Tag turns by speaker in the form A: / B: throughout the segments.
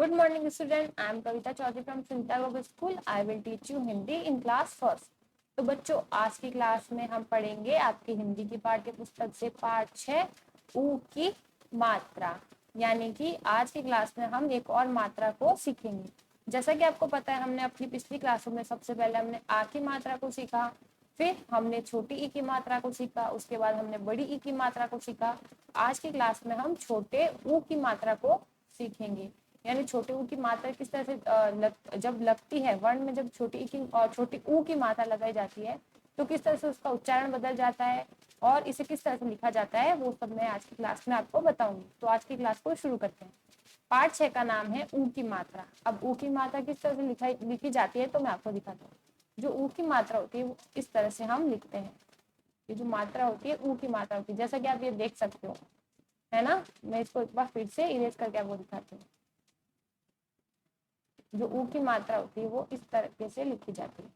A: Good morning, student. I am Kavita Chaudhary from Sintago School. I will teach you Hindi in class first. तो बच्चों, आज की class में हम पढ़ेंगे आपकी हिंदी की पाठ्य पुस्तक से पाठ 6 ऊ की मात्रा। यानी कि आज की क्लास में हम एक और मात्रा को सीखेंगे। जैसा कि आपको पता है, हमने अपनी पिछली क्लासों में सबसे पहले हमने आ की मात्रा को सीखा, फिर हमने छोटी ई की मात्रा को सीखा, उसके बाद हमने बड़ी ई की मात्रा को सीखा। आज की क्लास में हम छोटे ऊ की मात्रा को सीखेंगे। यानी छोटे ऊ की मात्रा किस तरह से जब लगती है वर्ण में, जब छोटी ई की और छोटी ऊ की मात्रा लगाई जाती है तो किस तरह से उसका उच्चारण बदल जाता है और इसे किस तरह से लिखा जाता है, वो सब मैं आज की क्लास में आपको बताऊंगी। तो आज की क्लास को शुरू करते हैं। पाठ 6 का नाम है ऊ की मात्रा। अब ऊ की मात्रा किस तरह से लिखी जाती है तो मैं आपको दिखाता हूँ। जो ऊ की मात्रा होती है वो इस तरह से हम लिखते हैं। ये जो मात्रा होती है ऊ की मात्रा होती है, जैसा कि आप ये देख सकते हो, है ना। मैं इसको एक बार फिर से इरेज करके आपको दिखाती हूँ। जो ऊ की मात्रा होती है वो इस तरीके से लिखी जाती है।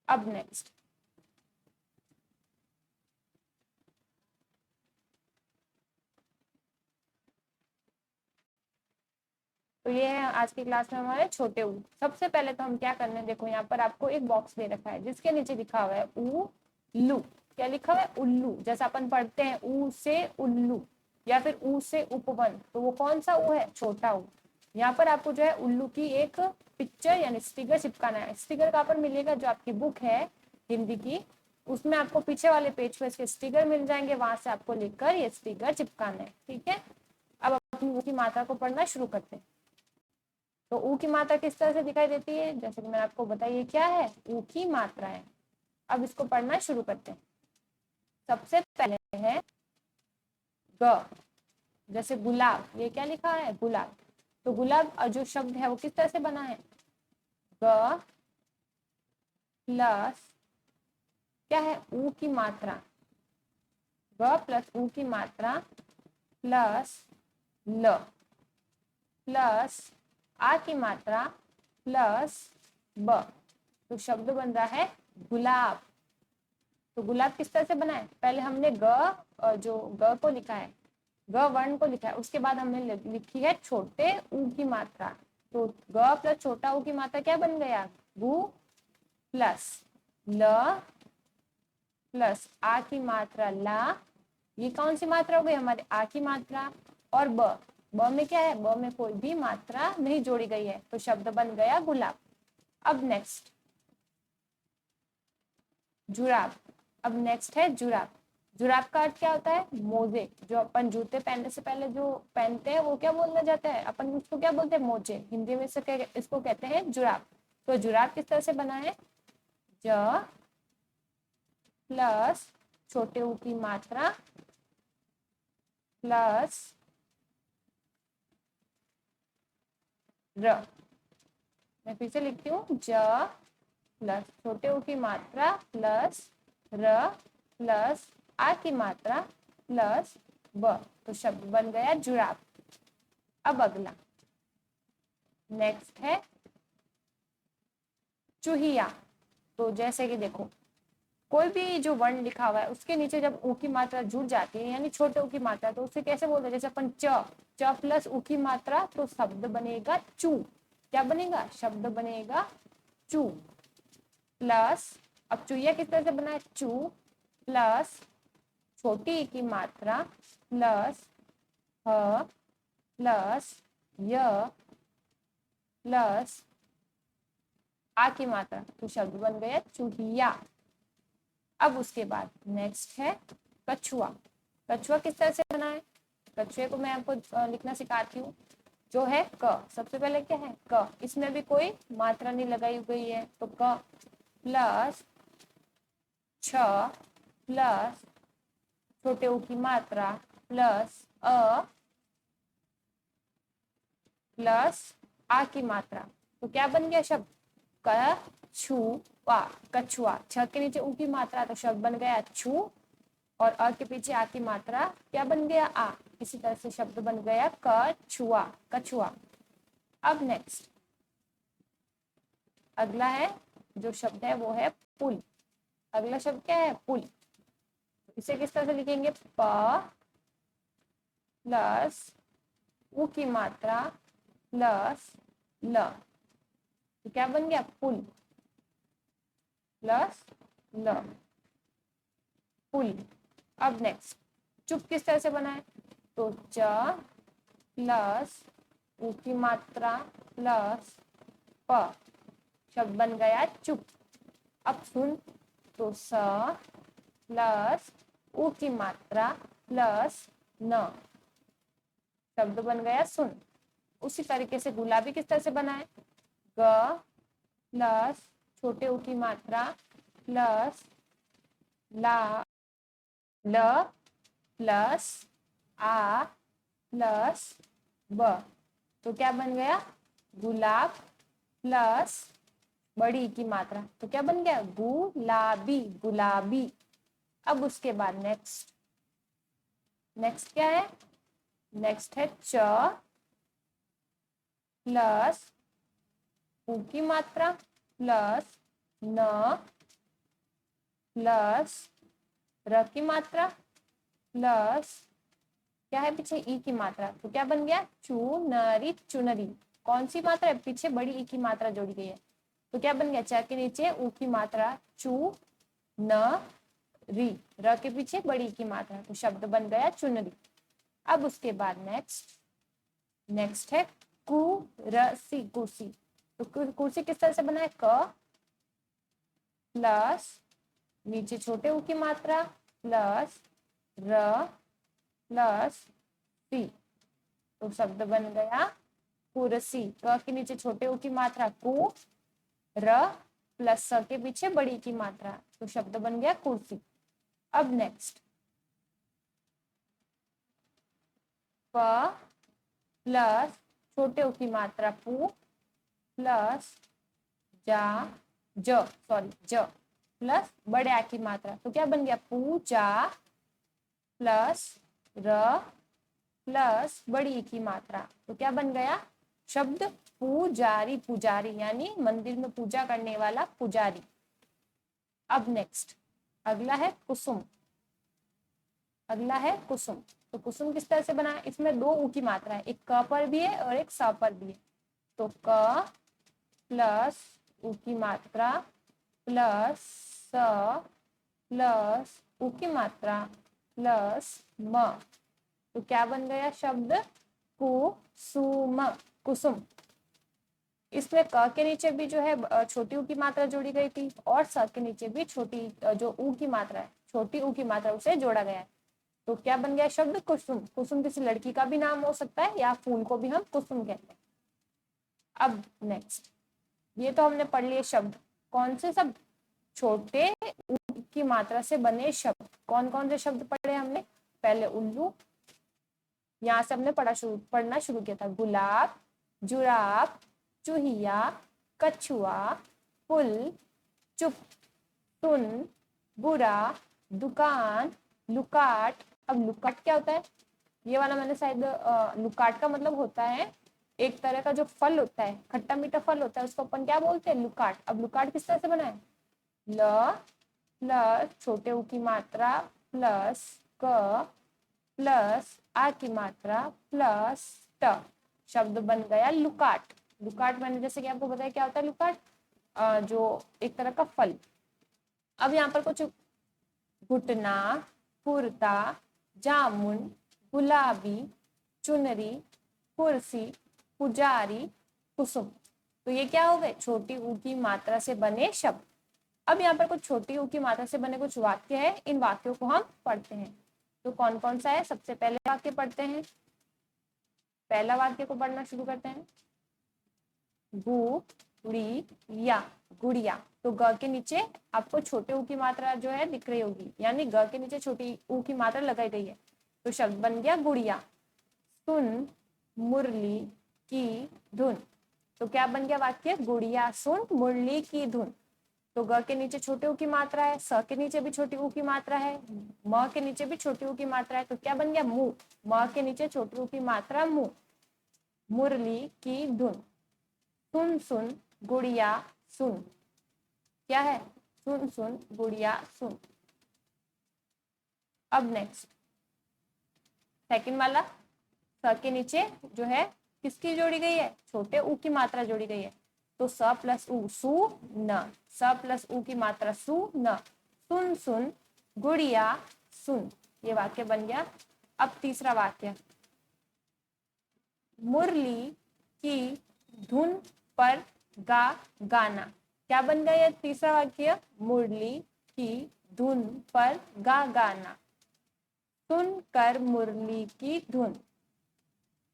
A: अब नेक्स्ट, तो ये है आज की क्लास में हमारे छोटे ऊ। सबसे पहले तो हम क्या करने हैं, देखो यहाँ पर आपको एक बॉक्स दे रखा है जिसके नीचे लिखा हुआ है ऊ लू। क्या लिखा हुआ है? उल्लू। जैसा अपन पढ़ते हैं ऊ से उल्लू या फिर ऊ से उपवन, तो वो कौन सा ऊ है? छोटा ऊ। यहाँ पर आपको जो है उल्लू की एक पिक्चर यानी स्टिकर चिपकाना है। स्टिकर कहाँ पर मिलेगा? जो आपकी बुक है हिंदी की, उसमें आपको पीछे वाले पेज पे इसके स्टिकर मिल जाएंगे, वहां से आपको लेकर ये स्टिकर चिपकाना है। ठीक है, अब अपनी ऊ की मात्रा को पढ़ना शुरू करते हैं। तो ऊ की मात्रा किस तरह से दिखाई देती है? जैसे कि मैंने आपको बताया, क्या है? ऊ की मात्रा है। अब इसको पढ़ना शुरू करते हैं। सबसे पहले है ग, जैसे गुलाब। ये क्या लिखा है? गुलाब। तो गुलाब जो शब्द है वो किस तरह से बना है? ग प्लस क्या है? ऊ की मात्रा। ग प्लस ऊ की मात्रा प्लस ल प्लस आ की मात्रा प्लस ब, तो शब्द बन रहा है गुलाब। तो गुलाब किस तरह से बना है? पहले हमने जो ग को लिखा है, ग वर्ण को लिखा है, उसके बाद हमने लिखी है छोटे ऊ की मात्रा। तो ग प्लस छोटा ऊ की मात्रा क्या बन गया? गु प्लस ल प्लस आ की मात्रा ला। ये कौन सी मात्रा हो गई? हमारे आ की मात्रा। और ब में क्या है? ब में कोई भी मात्रा नहीं जोड़ी गई है, तो शब्द बन गया गुलाब। अब नेक्स्ट जुराब। अब नेक्स्ट है जुराब। जुराब का अर्थ क्या होता है? मोजे। जो अपन जूते पहनने से पहले जो पहनते हैं वो क्या बोलना जाता है? अपन उसको क्या बोलते हैं? मोजे। हिंदी में इसको कहते हैं जुराब। तो जुराब किस तरह से बना है? ज प्लस छोटे ऊ की मात्रा प्लस र। मैं फिर से लिखती हूँ, ज प्लस छोटे ऊ की मात्रा प्लस र प्लस आ की मात्रा प्लस ब, तो शब्द बन गया जुराब। अब अगला नेक्स्ट है चूहिया। तो जैसे कि देखो, कोई भी जो वर्ण लिखा हुआ है उसके नीचे जब ऊ की मात्रा जुड़ जाती है यानी छोटे ऊ की मात्रा, तो उसे कैसे बोलते हैं? जैसे अपन च प्लस ऊ की मात्रा, तो शब्द बनेगा चू। क्या बनेगा? शब्द बनेगा चू। प्लस अब चूहिया किस तरह से बना है? चू प्लस छोटी ई की मात्रा प्लस ह प्लस य प्लस आ की मात्रा, तो शब्द बन गया चूहिया। अब उसके बाद नेक्स्ट है कछुआ। कछुआ किस तरह से बना है? कछुए को मैं आपको लिखना सिखाती हूँ। जो है क, सबसे पहले क्या है? क। इसमें भी कोई मात्रा नहीं लगाई गई है, तो क प्लस छ प्लस छोटे ऊ की मात्रा प्लस अ प्लस आ की मात्रा, तो क्या बन गया शब्द? कछुआ। कछुआ। छ के नीचे ऊ की मात्रा, तो शब्द बन गया छू, और अ के पीछे आ की मात्रा क्या बन गया? आ। इसी तरह से शब्द बन गया कछुआ। कछुआ। अब नेक्स्ट अगला है जो शब्द है वो है पुल। अगला शब्द क्या है? पुल। इसे किस तरह से लिखेंगे? प प्लस ऊ की मात्रा प्लस ल, तो क्या बन गया पुल प्लस ल, पुल। अब नेक्स्ट चुप किस तरह से बना है, तो च प्लस ऊ की मात्रा प्लस प, शब्द बन गया चुप। अब सुन, तो स प्लस ऊ की मात्रा प्लस न, शब्द बन गया सुन। उसी तरीके से गुलाबी किस तरह से बना है, ग प्लस छोटे ऊ की मात्रा प्लस ला, ल प्लस आ प्लस ब, तो क्या बन गया गुलाब प्लस बड़ी की मात्रा, तो क्या बन गया गुलाबी, गुलाबी। अब उसके बाद नेक्स्ट क्या है, नेक्स्ट है च प्लस ऊ की मात्रा प्लस न प्लस र की मात्रा प्लस क्या है पीछे ई की मात्रा, तो क्या बन गया चुनरी, चुनरी। कौन सी मात्रा है, पीछे बड़ी ई की मात्रा जोड़ी गई है, तो क्या बन गया च के नीचे ऊ की मात्रा चू न री, र के पीछे बड़ी की मात्रा, तो शब्द बन गया चुनरी। अब उसके बाद नेक्स्ट है कुरसी, कुर्सी। तो कुर्सी किस तरह से बना है, क प्लस नीचे छोटे ऊ की मात्रा प्लस र प्लस सी, तो शब्द बन गया कुर्सी। क के नीचे छोटे ऊ की मात्रा कु, र प्लस स के पीछे बड़ी की मात्रा, तो शब्द बन गया कुर्सी। अब नेक्स्ट प प्लस छोटे ऊ की मात्रा पू प्लस जा ज प्लस बड़े आ की मात्रा, तो क्या बन गया पूजा प्लस र प्लस बड़ी ई की मात्रा, तो क्या बन गया शब्द पुजारी, पुजारी यानी मंदिर में पूजा करने वाला पुजारी। अब नेक्स्ट अगला है कुसुम, अगला है कुसुम। तो कुसुम किस तरह से बना है, इसमें दो ऊ की मात्रा है, एक क पर भी है और एक स पर भी है, तो क प्लस ऊ की मात्रा प्लस स प्लस ऊ की मात्रा प्लस म, तो क्या बन गया शब्द कुसुम, कुसुम। इसमें क के नीचे भी जो है छोटी ऊ की मात्रा जोड़ी गई थी और स के नीचे भी छोटी जो ऊ की मात्रा है, छोटी ऊ की मात्रा उसे जोड़ा गया है, तो क्या बन गया शब्द कुसुम। कुसुम किसी लड़की का भी नाम हो सकता है या फूल को भी हम कुसुम कहते हैं। अब नेक्स्ट ये तो हमने पढ़ लिए शब्द, कौन से शब्द, छोटे ऊ की मात्रा से बने शब्द। कौन कौन से शब्द पढ़े हमने, पहले उल्लू, यहाँ से हमने पढ़ना शुरू किया था, गुलाब, जुराब, चूहिया, कछुआ, पुल, चुप, सुन, बुरा, दुकान, लुकाट। अब लुकाट क्या होता है, ये वाला मैंने शायद लुकाट का मतलब होता है एक तरह का जो फल होता है, खट्टा मीठा फल होता है, उसको अपन क्या बोलते हैं लुकाट। अब लुकाट किस तरह से बना है, ल प्लस छोटे ऊ की मात्रा प्लस क प्लस आ की मात्रा प्लस ट, शब्द बन गया लुकाट। लुकाट मैंने जैसे कि आपको बताया क्या होता है लुकाट, जो एक तरह का फल। अब यहाँ पर कुछ घुटना, कुर्ता, जामुन, गुलाबी, चुनरी, कुर्सी, पुजारी, कुसुम, तो ये क्या हो गए छोटी ऊ की मात्रा से बने शब्द। अब यहाँ पर कुछ छोटी ऊ की मात्रा से बने कुछ वाक्य है, इन वाक्यों को हम पढ़ते हैं। तो कौन कौन सा है, सबसे पहले वाक्य पढ़ते हैं, पहला वाक्य को पढ़ना शुरू करते हैं, गुड़िया, गुड़िया। तो ग के नीचे आपको छोटे ऊ की मात्रा जो है दिख रही होगी, यानी ग के नीचे छोटी ऊ की मात्रा लगाई गई है, तो शब्द बन गया गुड़िया। सुन मुरली की धुन, तो क्या बन गया वाक्य, गुड़िया सुन मुरली की धुन। तो ग के नीचे छोटे ऊ की मात्रा है, स के नीचे भी छोटी ऊ की मात्रा है, म के नीचे भी छोटी ऊ की मात्रा है, तो क्या बन गया मुंह, म के नीचे छोटी ऊ की मात्रा मुंह, मुरली की धुन। सुन सुन गुड़िया सुन, क्या है सुन सुन गुड़िया सुन। अब नेक्स्ट सेकंड वाला, स के नीचे जो है किसकी जोड़ी गई है, छोटे ऊ की मात्रा जोड़ी गई है, तो स प्लस ऊ सु न, स प्लस ऊ की मात्रा सु न, सुन सुन गुड़िया सुन। ये वाक्य बन गया। अब तीसरा वाक्य, मुरली की धुन पर गा गाना। क्या बन गया ये तीसरा वाक्य, मुरली की धुन पर गा गाना, सुनकर मुरली की धुन,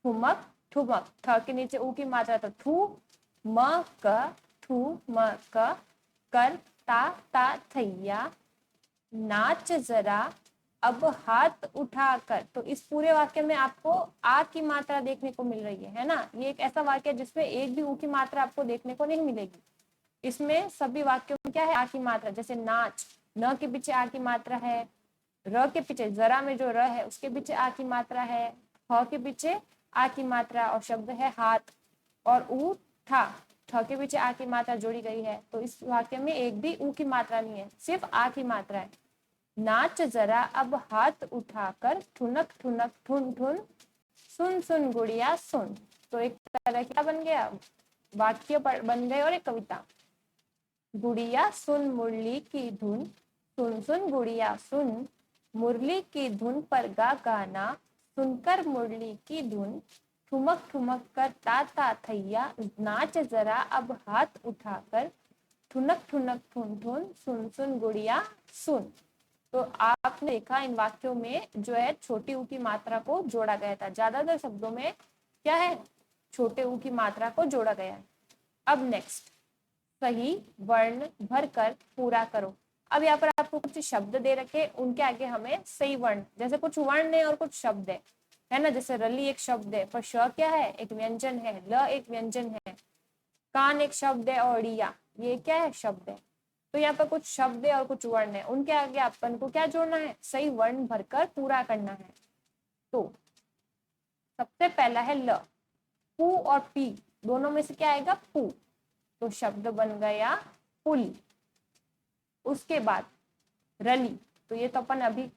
A: ठुमक ठुमक, थ के नीचे ऊ की मात्रा तो थू, म क ठू म क, कर ता ता थैया, नाच जरा अब हाथ उठाकर। तो इस पूरे वाक्य में आपको आ की मात्रा देखने को मिल रही है ना। ये एक ऐसा वाक्य है जिसमें एक भी ऊ की मात्रा आपको देखने को नहीं मिलेगी। इसमें सभी वाक्यों में क्या है, आ की मात्रा। जैसे नाच, न के पीछे आ की मात्रा है, र के पीछे जरा में जो र है उसके पीछे आ की मात्रा है, ह के पीछे आ की मात्रा, और शब्द है हाथ, और ऊ था, ठ के पीछे आ की मात्रा जोड़ी गई है। तो इस वाक्य में एक भी ऊ की मात्रा नहीं है, सिर्फ आ की मात्रा है। नाच जरा अब हाथ उठाकर, ठुनक ठुनक ठुन ठुन, सुन सुन गुड़िया सुन। तो एक तरह क्या बन गया, वाक्य बन गए और एक कविता। गुड़िया सुन मुरली की धुन, सुन सुन गुड़िया सुन, मुरली की धुन पर गा गाना, सुनकर मुरली की धुन, ठुमक ठुमक कर ता थैया, नाच जरा अब हाथ उठाकर, ठुनक ठुनक ठुन ठुन, सुन सुन गुड़िया सुन। तो आपने देखा इन वाक्यों में जो है छोटी ऊ की मात्रा को जोड़ा गया था। ज्यादातर शब्दों में क्या है, छोटे ऊ की मात्रा को जोड़ा गया है। अब नेक्स्ट, सही वर्ण भरकर पूरा करो। अब यहाँ पर आपको कुछ शब्द दे रखे, उनके आगे हमें सही वर्ण, जैसे कुछ वर्ण है और कुछ शब्द है ना। जैसे रली एक शब्द है, पर श क्या है, एक व्यंजन है, ल एक व्यंजन है, कान एक शब्द है, और रिया ये क्या है, शब्द है। तो यहाँ पर कुछ शब्द है और कुछ वर्ण है, उनके आगे अपन को क्या जोड़ना है, सही वर्ण भरकर पूरा करना है। तो सबसे पहला है ल, पू और पी दोनों में से क्या आएगा, पू, तो शब्द बन गया पुल। उसके बाद रली, तो ये तो अपन अभी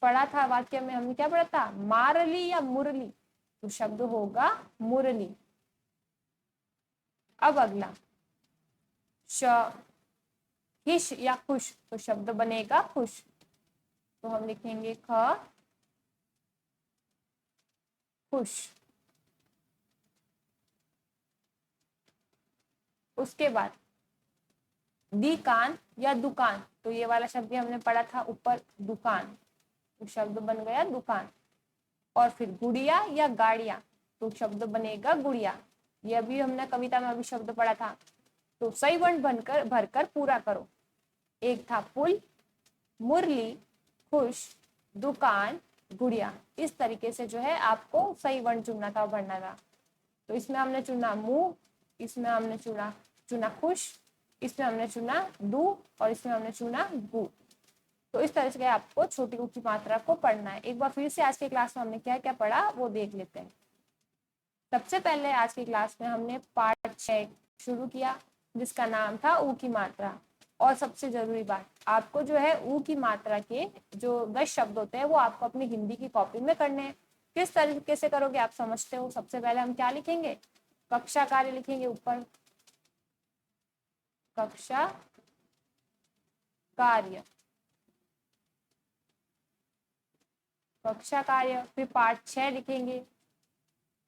A: पढ़ा था वाक्य में, हमने क्या पढ़ा था, मारली या मुरली, तो शब्द होगा मुरली। अब अगला श, हिश या खुश, तो शब्द बनेगा खुश, तो हम लिखेंगे ख खुश। उसके बाद दी कान या दुकान, तो ये वाला शब्द हमने पढ़ा था ऊपर, दुकान, तो शब्द बन गया दुकान। और फिर गुड़िया या गाड़िया, तो शब्द बनेगा गुड़िया। ये अभी हमने कविता में अभी शब्द पढ़ा था। तो सही वर्ण बनकर भरकर पूरा करो। एक था पुल, मुरली, खुश, दुकान, गुड़िया। इस तरीके से जो है आपको सही वर्ण चुनना था और भरना था। तो इसमें हमने चुना मुंह, इसमें हमने चुना खुश, इसमें हमने चुना दू, और इसमें हमने चुना गु। तो इस तरह से आपको छोटी ऊ की मात्रा को पढ़ना है। एक बार फिर से आज के क्लास में हमने क्या क्या पढ़ा वो देख लेते हैं। सबसे पहले आज की क्लास में हमने पाठ 6 शुरू किया, जिसका नाम था ऊ की मात्रा। और सबसे जरूरी बात, आपको जो है ऊ की मात्रा के जो 10 शब्द होते हैं वो आपको अपनी हिंदी की कॉपी में करने हैं। किस तरीके से करोगे आप समझते हो। सबसे पहले हम क्या लिखेंगे, कक्षा कार्य लिखेंगे ऊपर, कक्षा कार्य, कक्षा कार्य। फिर पाठ 6 लिखेंगे,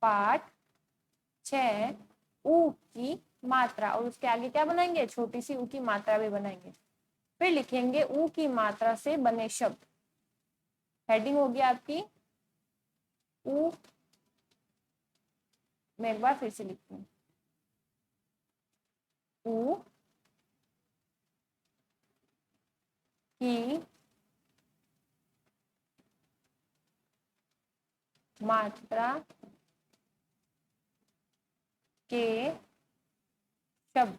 A: पाठ 6 ऊ की मात्रा, और उसके आगे क्या बनाएंगे, छोटी सी ऊ की मात्रा भी बनाएंगे। फिर लिखेंगे ऊ की मात्रा से बने शब्द। हेडिंग होगी आपकी ऊ, मैं एक बार फिर से लिखती हूँ, ऊ की मात्रा के शब्द।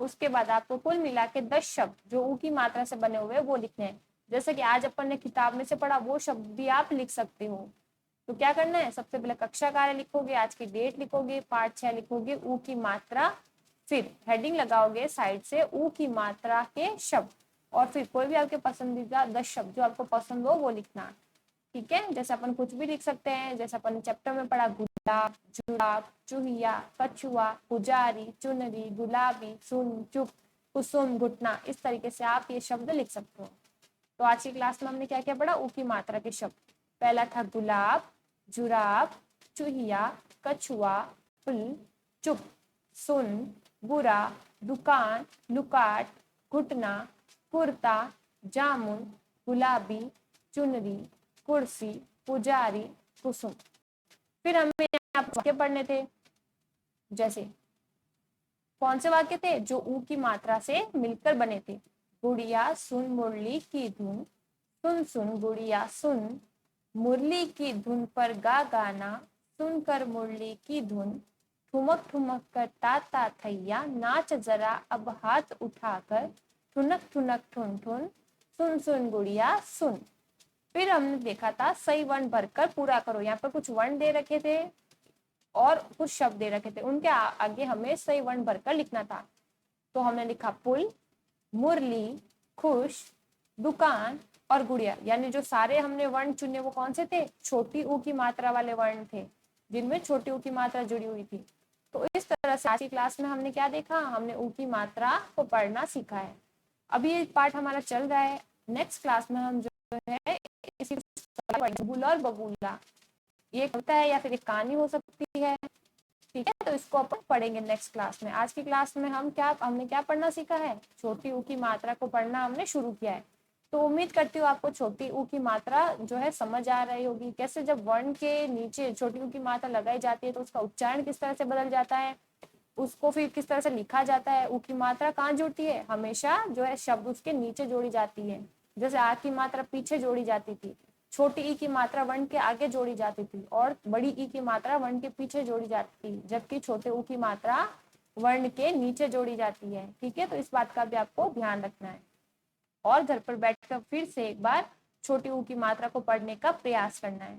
A: उसके बाद आपको कुल मिला के 10 शब्द जो ऊ की मात्रा से बने हुए वो लिखने हैं। जैसे कि आज अपन ने किताब में से पढ़ा वो शब्द भी आप लिख सकते हो। तो क्या करना है, सबसे पहले कक्षा कार्य लिखोगे, आज की डेट लिखोगे, पाठ 6 लिखोगे, ऊ की मात्रा, फिर हेडिंग लगाओगे साइड से ऊ की मात्रा के शब्द। और फिर कोई भी आपके पसंदीदा 10 शब्द जो आपको पसंद हो वो लिखना। ठीक है, जैसे अपन कुछ भी लिख सकते हैं, जैसे अपन चैप्टर में पढ़ा, गुलाब, जुलाब, चूहिया, कछुआ, पुजारी, चुनरी, गुलाबी, सुन, चुप, कुसुम, घुटना, इस तरीके से आप ये शब्द लिख सकते हो। तो आज की क्लास में हमने क्या क्या पढ़ा, ऊ की मात्रा के शब्द। पहला था गुलाब, जुराब, चूहिया, कछुआ, फुल, चुप, सुन, बुरा, दुकान, लुकाट, घुटना, कुर्ता, जामुन, गुलाबी, चुनरी, कुर्सी, पुजारी, कुसुम। फिर हमें यहाँ वाक्य पढ़ने थे, जैसे कौन से वाक्य थे जो ऊ की मात्रा से मिलकर बने थे। गुड़िया सुन मुरली की धुन, सुन सुन गुड़िया सुन, मुरली की धुन पर गा गाना, सुनकर मुरली की धुन, ठुमक ठुमक कर ताता थैया, नाच जरा अब हाथ उठाकर, ठुनक ठुनक ठुन ठुन, सुन सुन गुड़िया सुन। फिर हमने देखा था सही वर्ण भरकर पूरा करो। यहाँ पर कुछ वर्ण दे रखे थे और कुछ शब्द दे रखे थे, उनके आगे हमें सही वर्ण भरकर लिखना था। तो हमने लिखा पुल, मुरली, खुश, दुकान और गुड़िया। यानी जो सारे हमने वर्ण चुने वो कौन से थे, छोटी ऊ की मात्रा वाले वर्ण थे, जिनमें छोटी ऊ की मात्रा जुड़ी हुई थी। तो इस तरह से आज की क्लास में हमने क्या देखा, हमने ऊ की मात्रा को पढ़ना सीखा है। अभी ये पार्ट हमारा चल रहा है, नेक्स्ट क्लास में हम जो है इसी बबूला और बबूला, ये कविता है या फिर एक कहानी हो सकती है। ठीक है, तो इसको अपन पढ़ेंगे नेक्स्ट क्लास में। आज की क्लास में हमने क्या पढ़ना सीखा है, छोटी ऊ की मात्रा को पढ़ना हमने शुरू किया है। तो उम्मीद करती हूँ आपको छोटी ऊ की मात्रा जो है समझ आ रही होगी, कैसे जब वर्ण के नीचे छोटी ऊ की मात्रा लगाई जाती है तो उसका उच्चारण किस तरह से बदल जाता है, उसको फिर किस तरह से लिखा जाता है। ऊ की मात्रा कहाँ जुड़ती है, हमेशा जो है शब्द उसके नीचे जोड़ी जाती है। जैसे आ की मात्रा पीछे जोड़ी जाती थी, छोटी ई की मात्रा वर्ण के आगे जोड़ी जाती थी और बड़ी ई की मात्रा वर्ण के पीछे जोड़ी जाती थी, जबकि छोटे ऊ की मात्रा वर्ण के नीचे जोड़ी जाती है। ठीक है, तो इस बात का भी आपको ध्यान रखना है और घर पर बैठकर फिर से एक बार छोटी ऊ की मात्रा को पढ़ने का प्रयास करना है।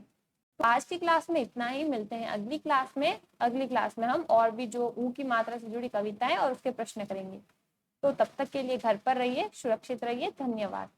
A: तो आज की क्लास में इतना ही, मिलते हैं अगली क्लास में। अगली क्लास में हम और भी जो ऊ की मात्रा से जुड़ी कविताएं और उसके प्रश्न करेंगे। तो तब तक के लिए घर पर रहिए, सुरक्षित रहिए, धन्यवाद।